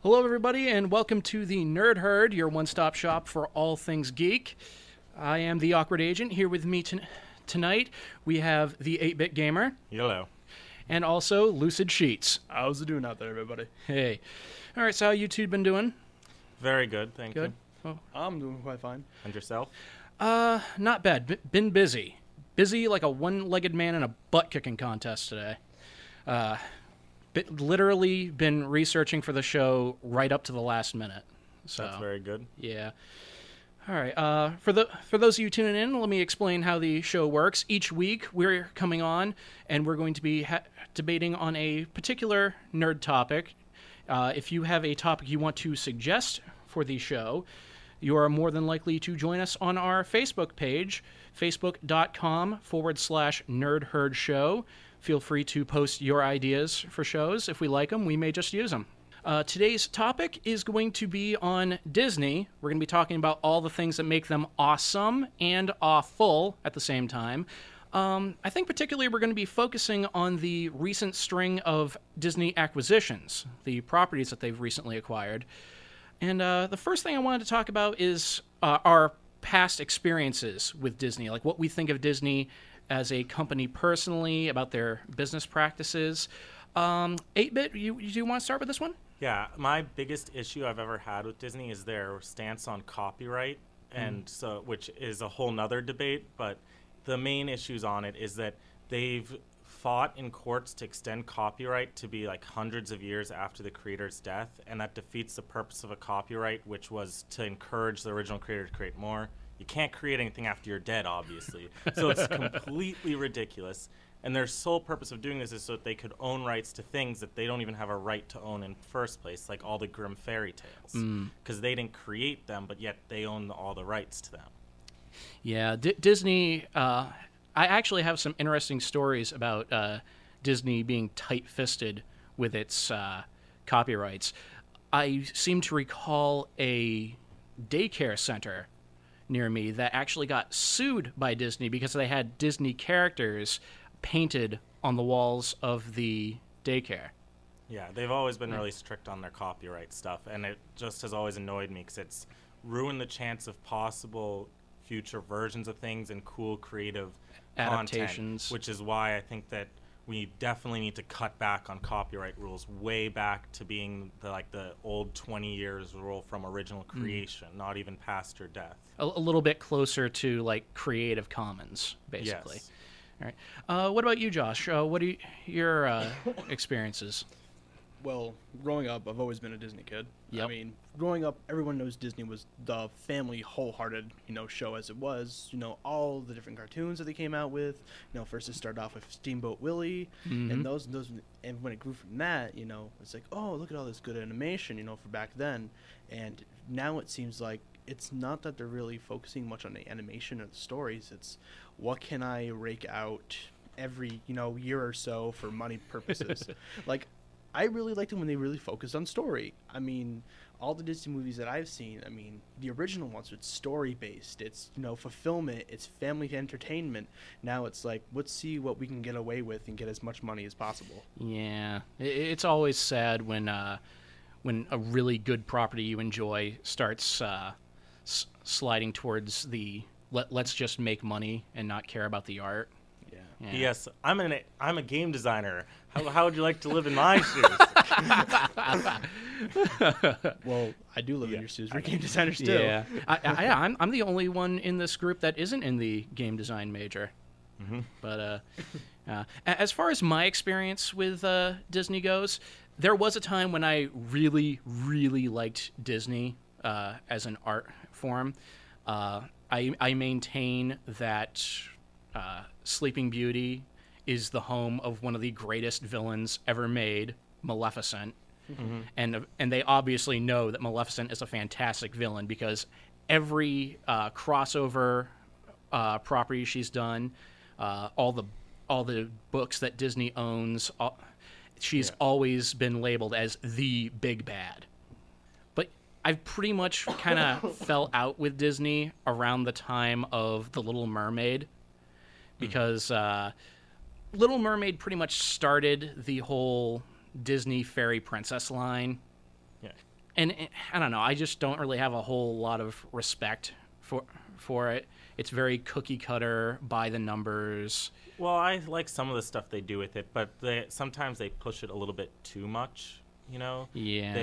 Hello, everybody, and welcome to the Nerd Herd, your one-stop shop for all things geek. I am the Awkward Agent. Here with me tonight, we have the 8-Bit Gamer. Hello. And also Lucid Sheets. How's it doing out there, everybody? Hey. All right, so how you two been doing? Very good, thank Good? you. Oh. I'm doing quite fine. And yourself? Not bad. Been busy. Busy like a one-legged man in a butt-kicking contest today. Literally been researching for the show right up to the last minute. So That's very good. yeah. All right. For those of you tuning in, let me explain how the show works. Each week we're coming on and we're going to be debating on a particular nerd topic. If you have a topic you want to suggest for the show, you are more than likely to join us on our Facebook page, facebook.com/nerdherdshow. Feel free to post your ideas for shows. If we like them, we may just use them. Today's topic is going to be on Disney. We're going to be talking about all the things that make them awesome and awful at the same time. I think particularly we're going to be focusing on the recent string of Disney acquisitions, the properties that they've recently acquired. And the first thing I wanted to talk about is our past experiences with Disney, like what we think of Disney as a company personally, about their business practices. 8-Bit, you want to start with this one? Yeah, my biggest issue I've ever had with Disney is their stance on copyright, and so which is a whole nother debate, but the main issues on it is that they've fought in courts to extend copyright to be like hundreds of years after the creator's death, and that defeats the purpose of a copyright, which was to encourage the original creator to create more. You can't create anything after you're dead, obviously. So it's completely ridiculous. And their sole purpose of doing this is so that they could own rights to things that they don't even have a right to own in the first place, like all the Grimm fairy tales. Because they didn't create them, but yet they own all the rights to them. Yeah, Disney, I actually have some interesting stories about Disney being tight-fisted with its copyrights. I seem to recall a daycare center near me that actually got sued by Disney because they had Disney characters painted on the walls of the daycare. Yeah, they've always been really strict on their copyright stuff, and it just has always annoyed me because it's ruined the chance of possible future versions of things and cool creative Adaptations. content, which is why I think that we definitely need to cut back on copyright rules way back to being the old 20 years rule from original creation, not even past your death. A little bit closer to like Creative Commons, basically. Yes. All right. What about you, Josh? What are your experiences? Well, growing up, I've always been a Disney kid. Yep. I mean, growing up, everyone knows Disney was the family, wholehearted, show as it was. All the different cartoons that they came out with. First it started off with Steamboat Willie, and those, and when it grew from that, it's like, oh, look at all this good animation, for back then. And now it seems like it's not that they're really focusing much on the animation or the stories. It's what can I rake out every, year or so for money purposes. Like, I really liked it when they really focused on story. I mean, all the Disney movies that I've seen, the original ones, it's story-based. It's, fulfillment. It's family entertainment. Now it's like, let's see what we can get away with and get as much money as possible. Yeah. It's always sad when a really good property you enjoy starts sliding towards the let's just make money and not care about the art. Yeah. Yes, I'm a game designer. How would you like to live in my shoes? Well, I do live in your shoes. We're game designers too. Yeah. I'm the only one in this group that isn't in the game design major. Mm-hmm. But as far as my experience with Disney goes, there was a time when I really, really liked Disney as an art form. I maintain that Sleeping Beauty is the home of one of the greatest villains ever made, Maleficent. Mm-hmm. And they obviously know that Maleficent is a fantastic villain because every crossover property she's done, all the books that Disney owns, she's always been labeled as the big bad. But I've pretty much kind of fell out with Disney around the time of The Little Mermaid because Little Mermaid pretty much started the whole Disney fairy princess line. Yeah. and I don't know. I just don't really have a whole lot of respect for it. It's very cookie cutter, by the numbers. Well, I like some of the stuff they do with it, but sometimes they push it a little bit too much. You know, Yeah.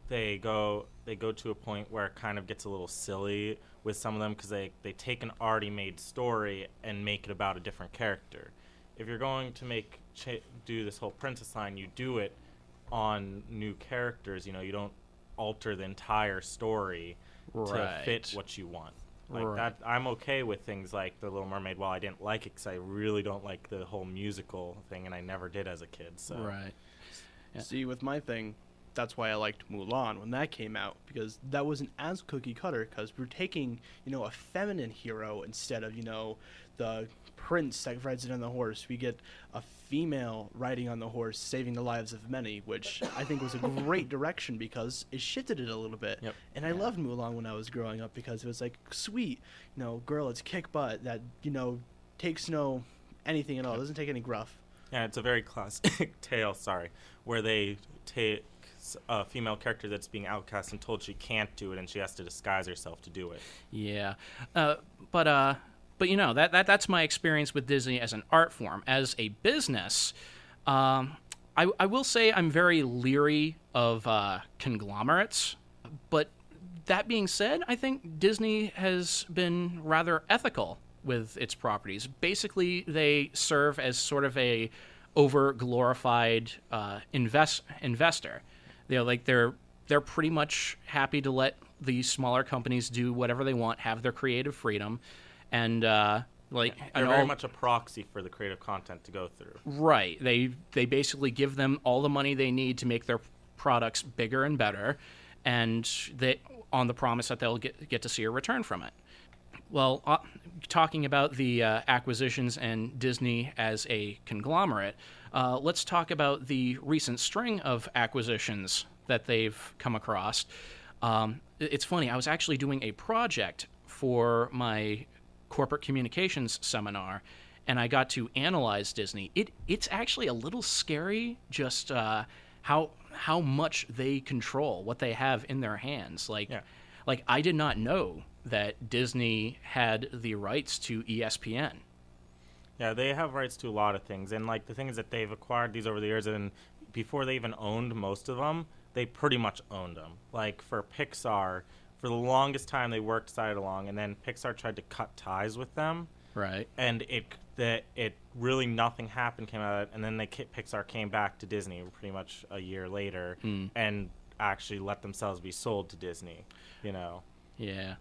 They go to a point where it kind of gets a little silly with some of them because they take an already made story and make it about a different character. If you're going to do this whole princess line, you do it on new characters. You know, you don't alter the entire story to fit what you want. Like that, I'm okay with things like The Little Mermaid. While I didn't like it because I really don't like the whole musical thing, and I never did as a kid. So Right. Yeah. See, with my thing, that's why I liked Mulan when that came out, because that wasn't as cookie cutter, because we're taking, a feminine hero instead of, the prince that rides it on the horse. We get a female riding on the horse, saving the lives of many, which I think was a great direction because it shifted it a little bit. Yep. And I loved Mulan when I was growing up because it was like, sweet, girl, let's kick butt that, takes no anything at all, doesn't take any gruff. Yeah, it's a very classic tale, where they take a female character that's being outcast and told she can't do it, and she has to disguise herself to do it. Yeah, but that's my experience with Disney as an art form. As a business, I will say I'm very leery of conglomerates. But that being said, I think Disney has been rather ethical with its properties. Basically, they serve as sort of a over-glorified investor. They're pretty much happy to let the smaller companies do whatever they want, have their creative freedom, and they're very much a proxy for the creative content to go through. Right. They basically give them all the money they need to make their products bigger and better, and on the promise that they'll get to see a return from it. Well, talking about the acquisitions and Disney as a conglomerate, let's talk about the recent string of acquisitions that they've come across. It's funny, I was actually doing a project for my corporate communications seminar, and I got to analyze Disney. It's actually a little scary just how much they control, what they have in their hands. Like I did not know that Disney had the rights to ESPN. Yeah, they have rights to a lot of things, and the thing is that they've acquired these over the years, and before they even owned most of them, they pretty much owned them. Like for Pixar, for the longest time they worked side along, and then Pixar tried to cut ties with them. Right. And it really nothing happened came out of it, and then Pixar came back to Disney pretty much a year later and actually let themselves be sold to Disney. Yeah.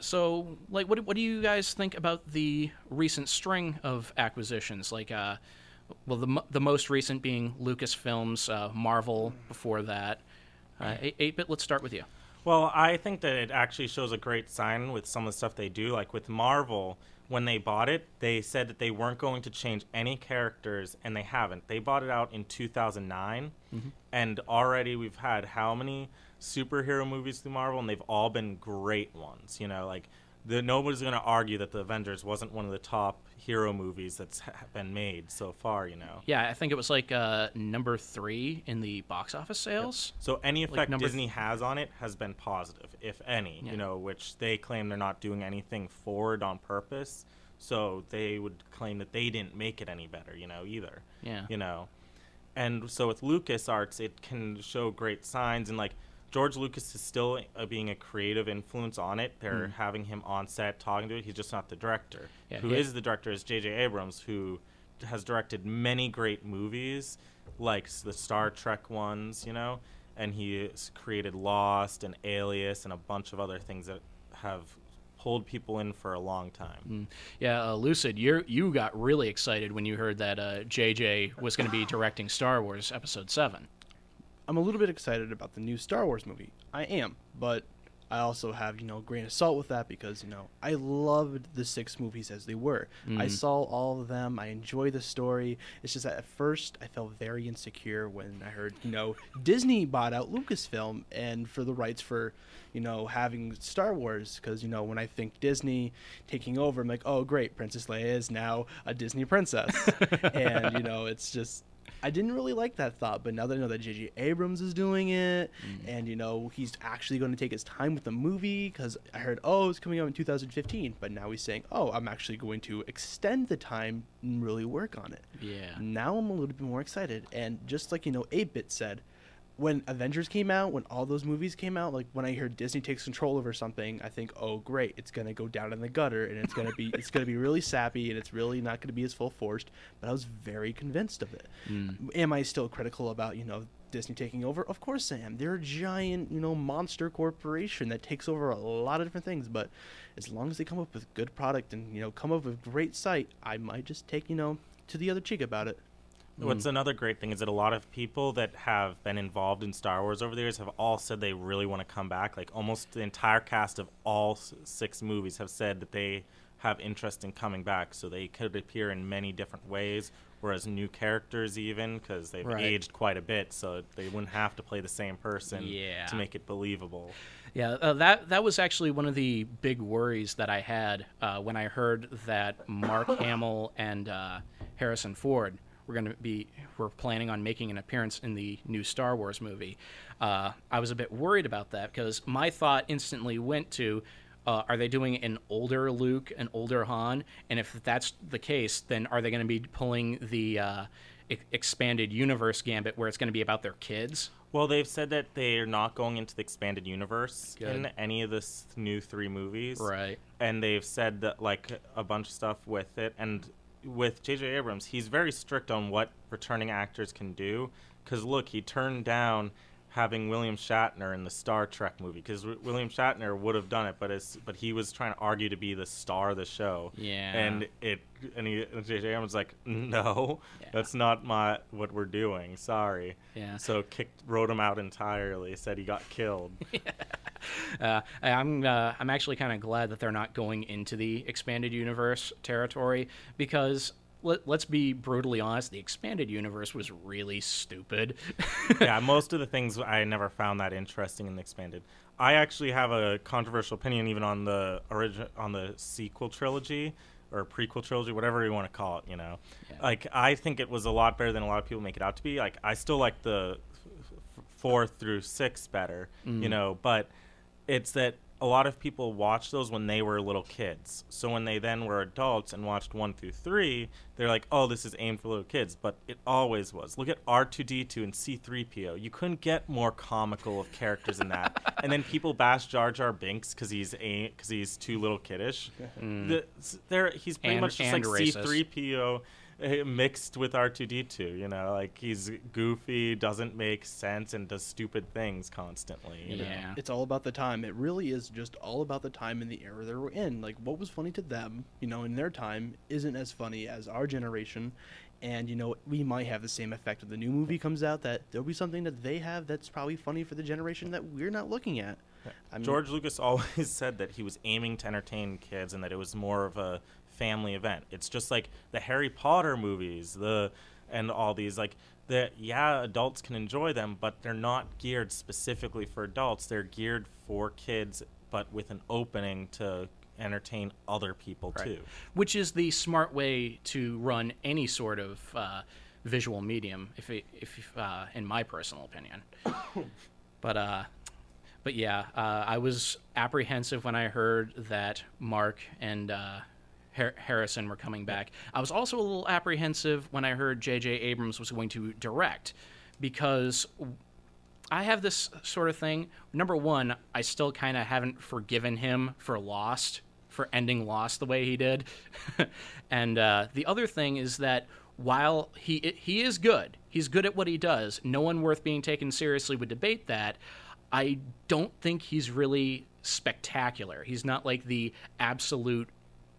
So, what do you guys think about the recent string of acquisitions? The most recent being Lucasfilms, Marvel before that. 8-Bit, let's start with you. Well, I think that it actually shows a great sign with some of the stuff they do. Like with Marvel, when they bought it, they said that they weren't going to change any characters, and they haven't. They bought it out in 2009, and already we've had how many superhero movies through Marvel, and they've all been great ones. Nobody's going to argue that the Avengers wasn't one of the top hero movies that's been made so far. Yeah, I think it was number 3 in the box office sales. Yep. So any effect Disney has on it has been positive, if any. Which they claim they're not doing anything forward on purpose. So they would claim that they didn't make it any better. Either. Yeah. And so with LucasArts, it can show great signs, and George Lucas is still being a creative influence on it. They're having him on set talking to it. He's just not the director. Who is the director is J.J. Abrams, who has directed many great movies, like the Star Trek ones, and he created Lost and Alias and a bunch of other things that have pulled people in for a long time. Yeah, Lucid, you got really excited when you heard that J.J. was going to be directing Star Wars Episode 7. I'm a little bit excited about the new Star Wars movie. I am, but I also have, a grain of salt with that because, I loved the 6 movies as they were. I saw all of them. I enjoy the story. It's just that at first I felt very insecure when I heard, Disney bought out Lucasfilm and for the rights for, having Star Wars. Because, when I think Disney taking over, I'm like, oh, great, Princess Leia is now a Disney princess. And, it's just... I didn't really like that thought, but now that I know that J.J. Abrams is doing it, and he's actually going to take his time with the movie, because I heard, it's coming out in 2015, but now he's saying, I'm actually going to extend the time and really work on it. Yeah. Now I'm a little bit more excited, and just like 8-Bit said, when Avengers came out, when all those movies came out, like when I hear Disney takes control over something, I think, oh great, it's gonna go down in the gutter, and it's gonna be really sappy, and it's really not gonna be as full forced. But I was very convinced of it. Am I still critical about Disney taking over? Of course I am. They're a giant monster corporation that takes over a lot of different things. But as long as they come up with good product and come up with great site, I might just take to the other cheek about it. What's another great thing is that a lot of people that have been involved in Star Wars over the years have all said they really want to come back. Like almost the entire cast of all 6 movies have said that they have interest in coming back. So they could appear in many different ways, or as new characters even, because they've aged quite a bit. So they wouldn't have to play the same person to make it believable. Yeah, that was actually one of the big worries that I had when I heard that Mark Hamill and Harrison Ford we're planning on making an appearance in the new Star Wars movie. I was a bit worried about that because my thought instantly went to, are they doing an older Luke, an older Han? And if that's the case, then are they going to be pulling the expanded universe gambit where it's going to be about their kids? Well, they've said that they're not going into the expanded universe in any of the new 3 movies. Right. And they've said that, like, a bunch of stuff with it. And with J.J. Abrams, he's very strict on what returning actors can do. Because, look, he turned down having William Shatner in the Star Trek movie. Because William Shatner would have done it, but he was trying to argue to be the star of the show. Yeah. And J.J. Abrams was like, no, that's not what we're doing. Sorry. Yeah. So wrote him out entirely. Said he got killed. I'm actually kind of glad that they're not going into the expanded universe territory because let's be brutally honest, the expanded universe was really stupid. Yeah, most of the things I never found that interesting in the expanded. I actually have a controversial opinion even on the sequel trilogy or prequel trilogy, whatever you want to call it, Yeah. Like, I think it was a lot better than a lot of people make it out to be. Like, I still like the 4 through 6 better, but it's that a lot of people watched those when they were little kids. So when they then were adults and watched 1 through 3, they're like, oh, this is aimed for little kids. But it always was. Look at R2-D2 and C-3PO. You couldn't get more comical of characters than that. And then people bash Jar Jar Binks because he's too little kiddish. He's pretty much just like racist. C-3PO mixed with R2-D2, like he's goofy, doesn't make sense, and does stupid things constantly. Yeah. It's all about the time. It really is just all about the time and the era they were in. Like, what was funny to them, in their time, isn't as funny as our generation. And, we might have the same effect when the new movie comes out, that there'll be something that they have that's probably funny for the generation that we're not looking at. George Lucas always said that he was aiming to entertain kids and that it was more of a family event. It's just like the Harry Potter movies, and all these, like, adults can enjoy them, but they're not geared specifically for adults. They're geared for kids, but with an opening to entertain other people too. Which is the smart way to run any sort of visual medium, if in my personal opinion. But yeah, I was apprehensive when I heard that Mark and Harrison were coming back. I was also a little apprehensive when I heard J.J. Abrams was going to direct, because I have this sort of thing. Number one, I still kind of haven't forgiven him for Lost, for ending Lost the way he did. And the other thing is that while he is good, he's good at what he does, no one worth being taken seriously would debate that, I don't think he's really spectacular. He's not like the absolute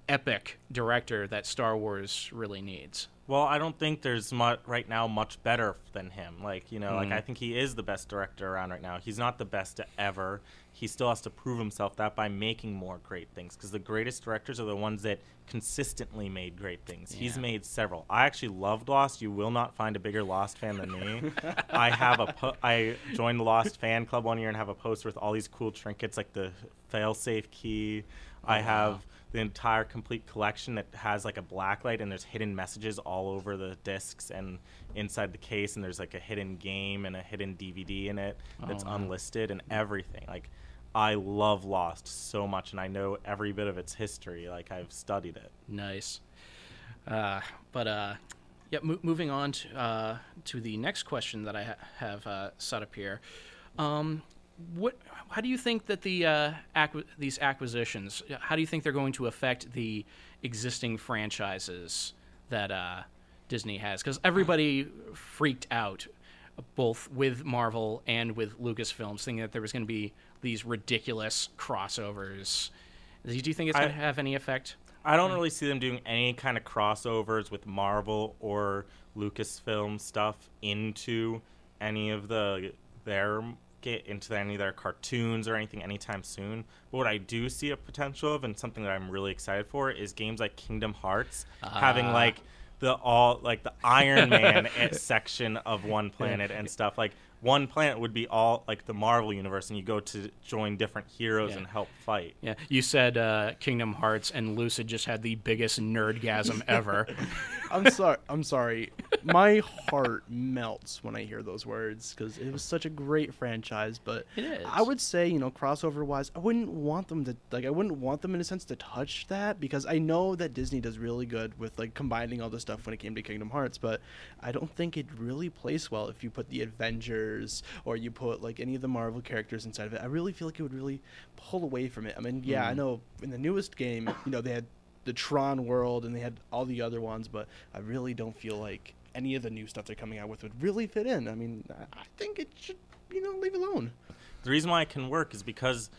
epic director that Star Wars really needs. Well, I don't think there's right now much better than him. Like, like I think he is the best director around right now. He's not the best ever. He still has to prove himself that by making more great things, because the greatest directors are the ones that consistently made great things. Yeah. He's made several. I actually loved Lost. You will not find a bigger Lost fan than me. I joined the Lost fan club one year and have a poster with all these cool trinkets, like the failsafe key. I wow. have the entire complete collection that has like a blacklight, and there's hidden messages all over the discs and inside the case, and there's like a hidden game and a hidden DVD in it that's wow. unlisted and everything. Like, I love Lost so much, and I know every bit of its history. Like, I've studied it. Nice. Yeah, moving on to the next question that I have set up here. How do you think that these acquisitions, how do you think they're going to affect the existing franchises that Disney has? Because everybody freaked out, both with Marvel and with Lucasfilms, thinking that there was going to be these ridiculous crossovers. Do you think it's going to have any effect? I don't really see them doing any kind of crossovers with Marvel or Lucasfilm stuff into any of any of their cartoons or anything anytime soon. But what I do see a potential of, and something that I'm really excited for, is games like Kingdom Hearts having like the Iron Man section of one planet and stuff. Like, one planet would be all like the Marvel universe, and you go to join different heroes and help fight. Yeah, you said Kingdom Hearts, and Lucid just had the biggest nerdgasm ever. I'm sorry. My heart melts when I hear those words because it was such a great franchise. But It is. I would say, crossover wise, I wouldn't want them in a sense to touch that, because I know that Disney does really good with like combining all this stuff when it came to Kingdom Hearts. But I don't think it really plays well if you put the Avengers or you put like any of the Marvel characters inside of it. I really feel like it would really pull away from it. I mean, yeah, I know in the newest game, they had the Tron world and they had all the other ones, but I really don't feel like any of the new stuff they're coming out with would really fit in. I mean, I think it should, leave alone. The reason why it can work is because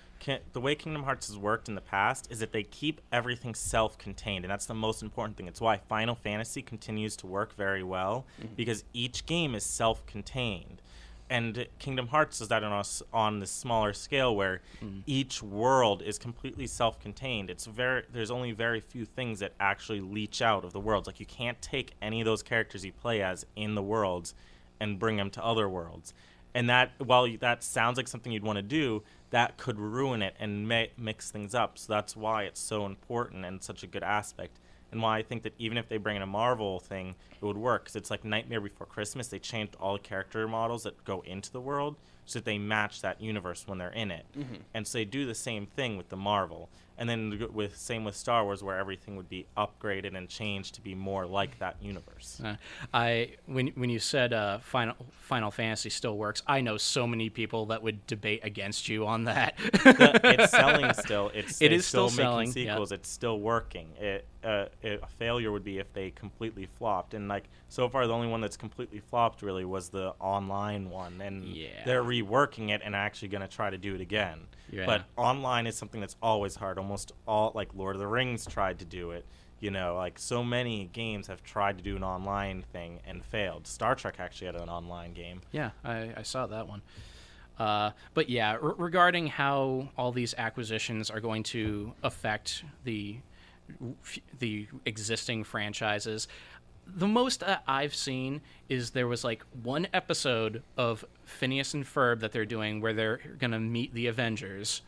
the way Kingdom Hearts has worked in the past is that they keep everything self-contained, and that's the most important thing. It's why Final Fantasy continues to work very well, because each game is self-contained. And Kingdom Hearts does that on this smaller scale, where each world is completely self-contained. There's only very few things that actually leach out of the worlds. Like, you can't take any of those characters you play as in the worlds and bring them to other worlds. And that, while that sounds like something you'd want to do, that could ruin it and mix things up. So that's why it's so important and such a good aspect. And why I think that even if they bring in a Marvel thing, it would work. Because it's like Nightmare Before Christmas. They changed all the character models that go into the world so that they match that universe when they're in it. And so they do the same thing with the Marvel. And then same with Star Wars, where everything would be upgraded and changed to be more like that universe. When you said Final Fantasy still works, I know so many people that would debate against you on that. It's selling still. It is still selling. making sequels. Yep. It's still working. A failure would be if they completely flopped. And like, so far, the only one that's completely flopped really was the online one, and they're reworking it and actually going to try to do it again. Yeah. But online is something that's always hard. Almost all, like Lord of the Rings tried to do it. Like so many games have tried to do an online thing and failed. Star Trek actually had an online game. Yeah, I saw that one. But yeah, regarding how all these acquisitions are going to affect the existing franchises, the most I've seen is there was like one episode of Phineas and Ferb that they're doing where they're going to meet the Avengers,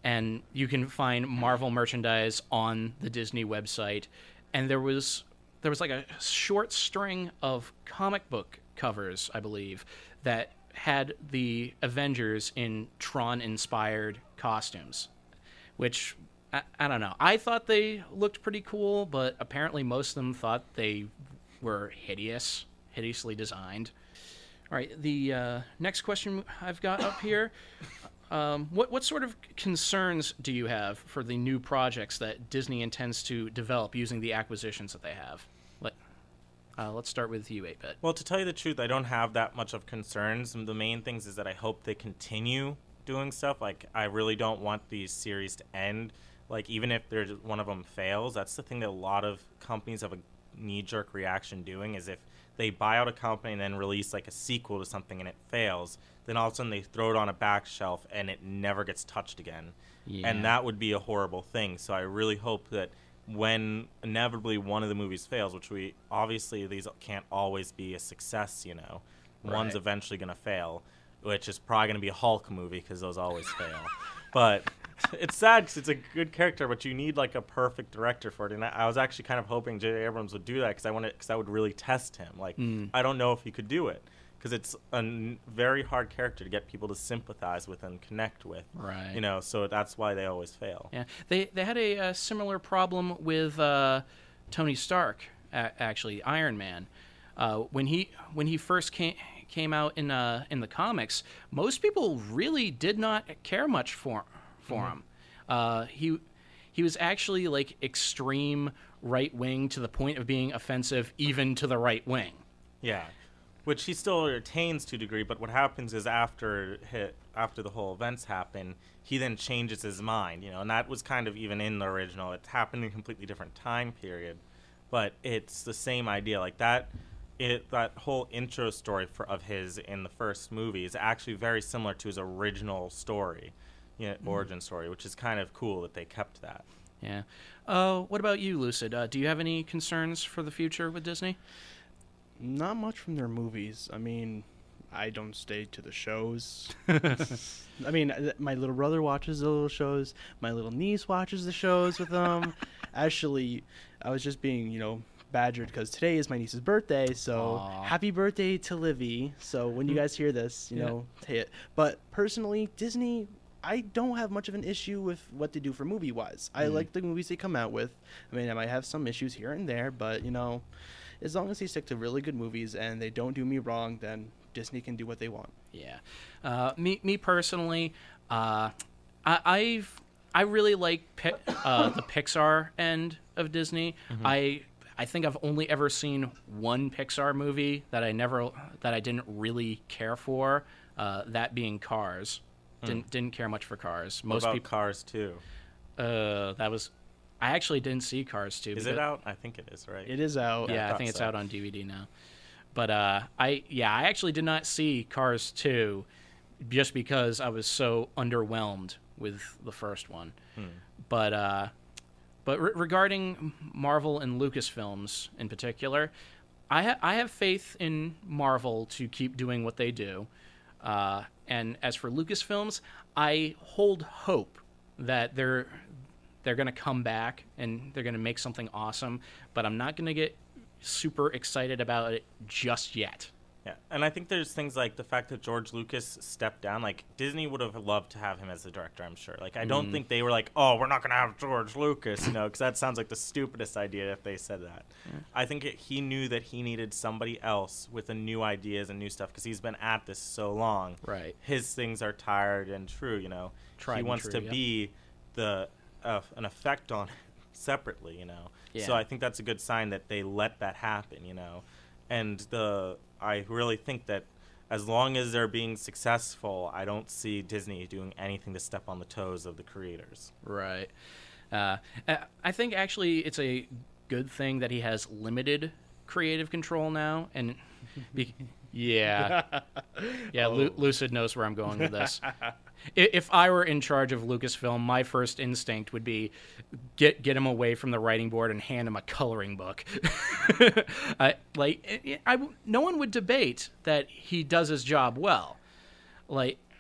and you can find Marvel merchandise on the Disney website, and there was like a short string of comic book covers, I believe, that had the Avengers in Tron-inspired costumes, which I don't know. I thought they looked pretty cool, but apparently most of them thought they were hideously designed. All right, the next question I've got up here. What sort of concerns do you have for the new projects that Disney intends to develop using the acquisitions that they have? Let's start with you, 8-Bit. Well, to tell you the truth, I don't have that much of concerns. The main things is that I hope they continue doing stuff. Like, I really don't want these series to end. Like, even if one of them fails, that's the thing that a lot of companies have a knee-jerk reaction doing, is if they buy out a company and then release like a sequel to something and it fails, then all of a sudden they throw it on a back shelf and it never gets touched again. Yeah. And that would be a horrible thing. So I really hope that when inevitably one of the movies fails, which these can't always be a success, one's eventually going to fail, which is probably going to be a Hulk movie because those always fail. But it's sad because it's a good character, but you need like a perfect director for it. And I was actually kind of hoping J.J. Abrams would do that because that would really test him. Like, I don't know if he could do it because it's a very hard character to get people to sympathize with and connect with. Right. You know, so that's why they always fail. Yeah, they had a similar problem with Tony Stark, actually, Iron Man. When he first came out in the comics, most people really did not care much for him. He was actually like extreme right wing to the point of being offensive even to the right wing. Yeah, which he still retains to a degree. But what happens is after the whole events happen, he then changes his mind. You know, and that was kind of even in the original. It happened in a completely different time period, but it's the same idea. Like that whole intro story of his in the first movie is actually very similar to his original story, origin story, which is kind of cool that they kept that. Yeah. What about you, Lucid? Do you have any concerns for the future with Disney? Not much from their movies. I mean, I don't stay to the shows. I mean, my little brother watches the little shows. My little niece watches the shows with them. Actually, I was just being, badgered because today is my niece's birthday, so Aww. Happy birthday to Livy. So when you guys hear this, say it. But personally, Disney, I don't have much of an issue with what they do for movie-wise. I like the movies they come out with. I mean, I might have some issues here and there, but, as long as they stick to really good movies and they don't do me wrong, then Disney can do what they want. Yeah. Me personally, I really like the Pixar end of Disney. I think I've only ever seen one Pixar movie that I didn't really care for. That being Cars. Didn't care much for Cars. What about Cars 2? I actually didn't see Cars 2. Is it out? I think it is, right? It is out. Yeah, I think it's out on DVD now. But I actually did not see Cars 2 just because I was so underwhelmed with the first one. But regarding Marvel and Lucasfilms in particular, I have faith in Marvel to keep doing what they do. And as for Lucasfilms, I hold hope that they're going to come back and they're going to make something awesome. But I'm not going to get super excited about it just yet. Yeah, and I think there's things like the fact that George Lucas stepped down. Like, Disney would have loved to have him as the director, I'm sure. Like, I don't think they were like, oh, we're not going to have George Lucas, because that sounds like the stupidest idea if they said that. Yeah. I think he knew that he needed somebody else with the new ideas and new stuff because he's been at this so long. Right. His things are tired and true, He wants to be an effect on it separately, Yeah. So I think that's a good sign that they let that happen, And I really think that as long as they're being successful, I don't see Disney doing anything to step on the toes of the creators. Right. I think actually it's a good thing that he has limited creative control now, and Lucid knows where I'm going with this. If I were in charge of Lucasfilm, my first instinct would be get him away from the writing board and hand him a coloring book. No one would debate that he does his job well,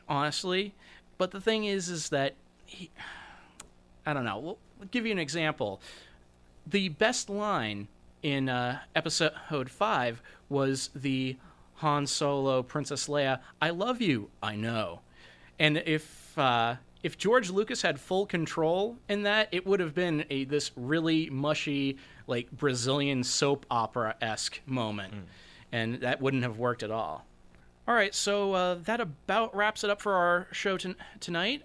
honestly. But the thing is that I don't know. We'll give you an example. The best line in episode 5 was the Han Solo, Princess Leia, "I love you, I know." And if George Lucas had full control in that, it would have been this really mushy, Brazilian soap opera-esque moment. And that wouldn't have worked at all. All right, so that about wraps it up for our show tonight.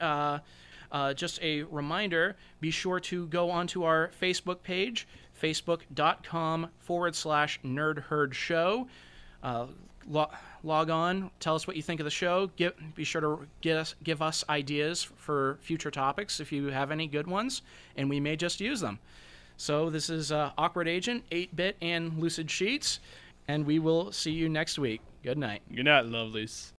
Just a reminder, be sure to go onto our Facebook page, facebook.com/nerdherdshow. Log on, tell us what you think of the show. Be sure to give us ideas for future topics if you have any good ones, and we may just use them. So this is Awkward Agent, 8-Bit, and Lucid Sheets, and we will see you next week. Good night. Good night, lovelies.